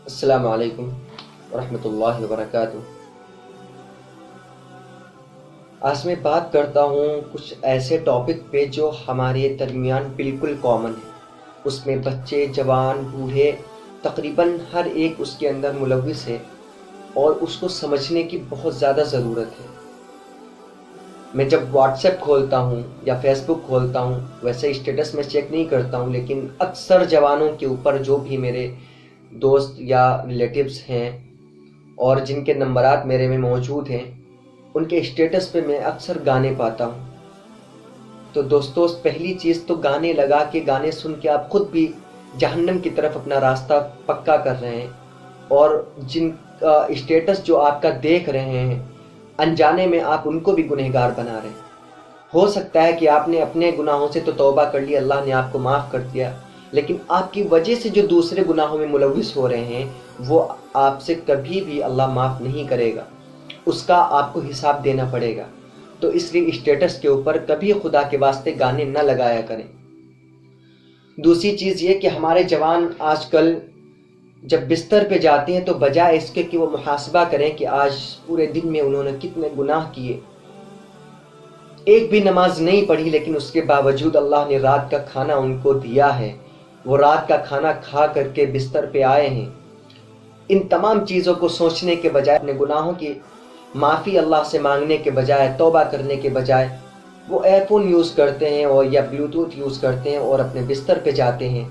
السلام علیکم ورحمۃ اللہ وبرکاتہ۔ آج میں بات کرتا ہوں کچھ ایسے ٹاپک پہ جو ہمارے درمیان بالکل کامن ہے۔ اس میں بچے، جوان، بوڑھے، تقریباً ہر ایک اس کے اندر ملوث ہے اور اس کو سمجھنے کی بہت زیادہ ضرورت ہے۔ میں جب واٹس ایپ کھولتا ہوں یا فیس بک کھولتا ہوں، ویسے اسٹیٹس میں چیک نہیں کرتا ہوں، لیکن اکثر جوانوں کے اوپر جو بھی میرے دوست یا ریلیٹیوز ہیں اور جن کے نمبرات میرے میں موجود ہیں، ان کے اسٹیٹس پہ میں اکثر گانے پاتا ہوں۔ تو دوستو، پہلی چیز تو گانے لگا کے، گانے سن کے آپ خود بھی جہنم کی طرف اپنا راستہ پکا کر رہے ہیں، اور جن کا اسٹیٹس جو آپ کا دیکھ رہے ہیں، انجانے میں آپ ان کو بھی گنہگار بنا رہے ہیں۔ ہو سکتا ہے کہ آپ نے اپنے گناہوں سے تو توبہ کر لی، اللہ نے آپ کو معاف کر دیا، لیکن آپ کی وجہ سے جو دوسرے گناہوں میں ملوث ہو رہے ہیں، وہ آپ سے کبھی بھی اللہ معاف نہیں کرے گا، اس کا آپ کو حساب دینا پڑے گا۔ تو اس لیے اسٹیٹس کے اوپر کبھی خدا کے واسطے گانے نہ لگایا کریں۔ دوسری چیز یہ کہ ہمارے جوان آج کل جب بستر پہ جاتے ہیں تو بجائے اس کے کہ وہ محاسبہ کریں کہ آج پورے دن میں انہوں نے کتنے گناہ کیے، ایک بھی نماز نہیں پڑھی، لیکن اس کے باوجود اللہ نے رات کا کھانا ان کو دیا ہے، وہ رات کا کھانا کھا کر کے بستر پہ آئے ہیں، ان تمام چیزوں کو سوچنے کے بجائے، اپنے گناہوں کی معافی اللہ سے مانگنے کے بجائے، توبہ کرنے کے بجائے، وہ ایئر فون یوز کرتے ہیں اور یا بلوٹوتھ یوز کرتے ہیں اور اپنے بستر پہ جاتے ہیں۔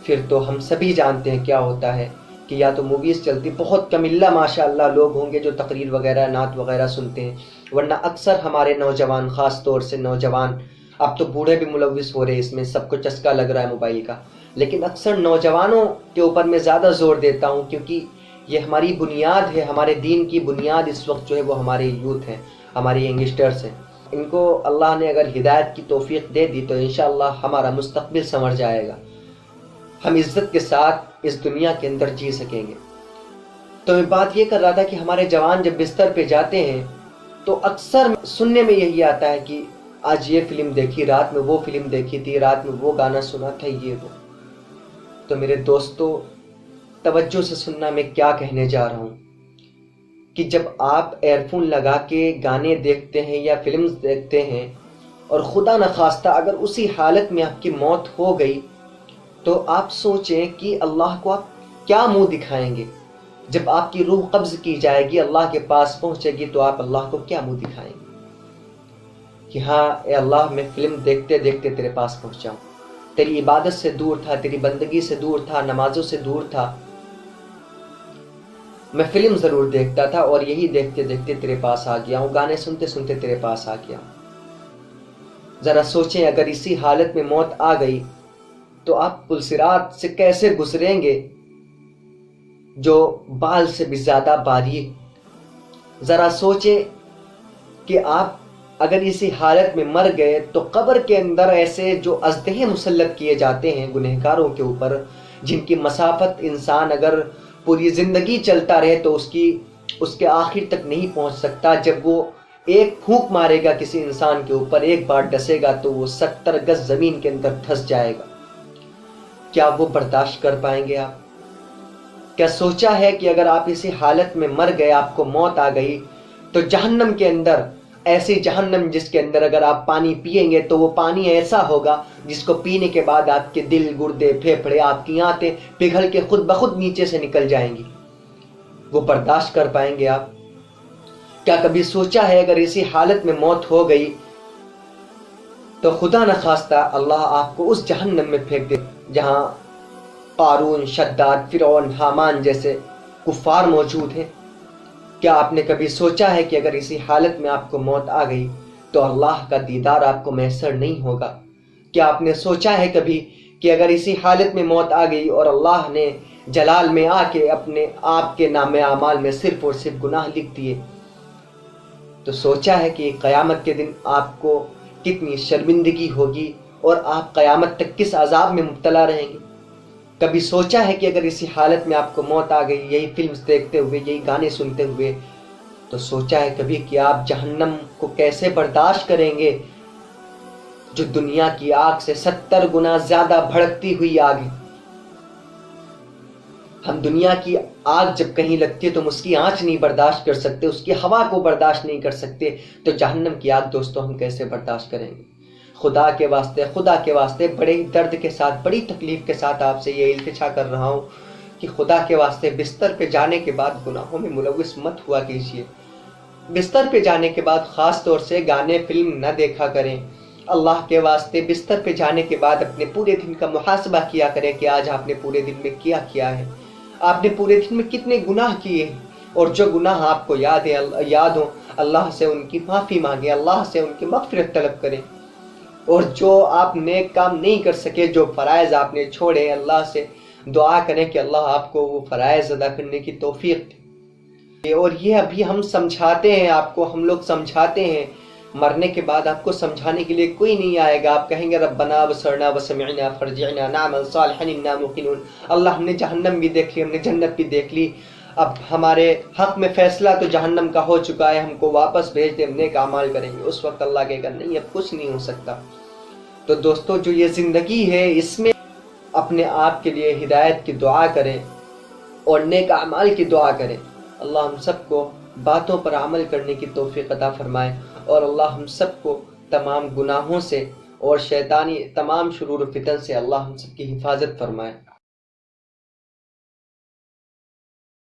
پھر تو ہم سبھی جانتے ہیں کیا ہوتا ہے کہ یا تو موویز چلتی، بہت کم اللہ ماشاء اللہ لوگ ہوں گے جو تقریر وغیرہ، نعت وغیرہ سنتے ہیں، ورنہ اکثر ہمارے نوجوان، خاص طور سے نوجوان، اب تو بوڑھے بھی ملوث ہو رہے ہیں، اس میں سب کو چسکا لگ رہا ہے موبائل کا، لیکن اکثر نوجوانوں کے اوپر میں زیادہ زور دیتا ہوں، کیونکہ یہ ہماری بنیاد ہے، ہمارے دین کی بنیاد اس وقت جو ہے وہ ہمارے یوتھ ہیں، ہمارے ینگسٹرز ہیں۔ ان کو اللہ نے اگر ہدایت کی توفیق دے دی تو انشاءاللہ ہمارا مستقبل سنور جائے گا، ہم عزت کے ساتھ اس دنیا کے اندر جی سکیں گے۔ تو میں بات یہ کر رہا تھا کہ ہمارے جوان جب بستر پہ جاتے ہیں تو اکثر سننے میں یہی آتا ہے کہ آج یہ فلم دیکھی، رات میں وہ فلم دیکھی تھی، رات میں وہ گانا سنا تھا، یہ وہ۔ تو میرے دوستو، توجہ سے سننا میں کیا کہنے جا رہا ہوں کہ جب آپ ایئر فون لگا کے گانے دیکھتے ہیں یا فلمز دیکھتے ہیں، اور خدا نخواستہ اگر اسی حالت میں آپ کی موت ہو گئی، تو آپ سوچیں کہ اللہ کو آپ کیا منہ دکھائیں گے؟ جب آپ کی روح قبض کی جائے گی، اللہ کے پاس پہنچے گی، تو آپ اللہ کو کیا منہ دکھائیں گے کہ ہاں اے اللہ، میں فلم دیکھتے دیکھتے تیرے پاس پہنچا ہوں، تیری عبادت سے دور تھا، تیری بندگی سے دور تھا، نمازوں سے دور تھا، میں فلم ضرور دیکھتا تھا اور یہی دیکھتے دیکھتے تیرے پاس آ گیا ہوں، گانے سنتے سنتے تیرے پاس آ گیا ہوں۔ ذرا سوچیں اگر اسی حالت میں موت آ گئی تو آپ پلصراط سے کیسے گزریں گے جو بال سے بھی زیادہ باریک۔ ذرا سوچیں کہ آپ اگر اسی حالت میں مر گئے تو قبر کے اندر ایسے جو اژدہے مسلط کیے جاتے ہیں گنہگاروں کے اوپر، جن کی مسافت انسان اگر پوری زندگی چلتا رہے تو اس کے آخر تک نہیں پہنچ سکتا، جب وہ ایک پھونک مارے گا کسی انسان کے اوپر، ایک بار ڈسے گا تو وہ 70 گز زمین کے اندر دھس جائے گا۔ کیا وہ برداشت کر پائیں گے آپ؟ کیا سوچا ہے کہ اگر آپ اسی حالت میں مر گئے، آپ کو موت آ گئی، تو جہنم کے اندر، ایسی جہنم جس کے اندر اگر آپ پانی پئیں گے تو وہ پانی ایسا ہوگا جس کو پینے کے بعد آپ کے دل، گردے، پھیپھڑے، آپ کی آنتیں پگھل کے خود بخود نیچے سے نکل جائیں گی؟ وہ برداشت کر پائیں گے آپ؟ کیا کبھی سوچا ہے اگر اسی حالت میں موت ہو گئی تو خدا نخواستہ اللہ آپ کو اس جہنم میں پھینک دے جہاں قارون، شداد، فرعون، حامان جیسے کفار موجود ہیں؟ کیا آپ نے کبھی سوچا ہے کہ اگر اسی حالت میں آپ کو موت آ گئی تو اللہ کا دیدار آپ کو میسر نہیں ہوگا؟ کیا آپ نے سوچا ہے کبھی کہ اگر اسی حالت میں موت آ گئی اور اللہ نے جلال میں آ کے اپنے آپ کے نام اعمال میں صرف اور صرف گناہ لکھ دیے، تو سوچا ہے کہ قیامت کے دن آپ کو کتنی شرمندگی ہوگی اور آپ قیامت تک کس عذاب میں مبتلا رہیں گے؟ کبھی سوچا ہے کہ اگر اسی حالت میں آپ کو موت آ گئی، یہی فلمز دیکھتے ہوئے، یہی گانے سنتے ہوئے، تو سوچا ہے کبھی کہ آپ جہنم کو کیسے برداشت کریں گے، جو دنیا کی آگ سے 70 گنا زیادہ بھڑکتی ہوئی آگ ہے؟ ہم دنیا کی آگ جب کہیں لگتی ہے تو ہم اس کی آنچ نہیں برداشت کر سکتے، اس کی ہوا کو برداشت نہیں کر سکتے، تو جہنم کی آگ دوستو ہم کیسے برداشت کریں گے؟ خدا کے واسطے بڑے ہی درد کے ساتھ، بڑی تکلیف کے ساتھ آپ سے یہ التجا کر رہا ہوں کہ خدا کے واسطے بستر پہ جانے کے بعد گناہوں میں ملوث مت ہوا کیجیے۔ بستر پہ جانے کے بعد خاص طور سے گانے فلم نہ دیکھا کریں۔ اللہ کے واسطے بستر پہ جانے کے بعد اپنے پورے دن کا محاسبہ کیا کریں کہ آج آپ نے پورے دن میں کیا ہے، آپ نے پورے دن میں کتنے گناہ کیے ہیں، اور جو گناہ آپ کو یاد ہوں اللہ سے ان کی معافی مانگیں، اللہ سے ان کی مغفرت طلب کریں، اور جو آپ نیک کام نہیں کر سکے، جو فرائض آپ نے چھوڑے، اللہ سے دعا کریں کہ اللہ آپ کو وہ فرائض ادا کرنے کی توفیق دے۔ اور یہ ابھی ہم سمجھاتے ہیں آپ کو، ہم لوگ سمجھاتے ہیں، مرنے کے بعد آپ کو سمجھانے کے لیے کوئی نہیں آئے گا۔ آپ کہیں گے ربنا بصرنا وسمعنا فرجعنا نعمل صالحا انا موقنون، اللہ ہم نے جہنم بھی دیکھ لی، ہم نے جنت بھی دیکھ لی، اب ہمارے حق میں فیصلہ تو جہنم کا ہو چکا ہے، ہم کو واپس بھیج دے، ہم نیک اعمال کریں گے۔ اس وقت اللہ کہے گا نہیں، اب کچھ نہیں ہو سکتا۔ تو دوستو جو یہ زندگی ہے اس میں اپنے آپ کے لیے ہدایت کی دعا کریں اور نیک اعمال کی دعا کریں۔ اللہ ہم سب کو باتوں پر عمل کرنے کی توفیق عطا فرمائے، اور اللہ ہم سب کو تمام گناہوں سے اور شیطانی تمام شرور و فتن سے اللہ ہم سب کی حفاظت فرمائے۔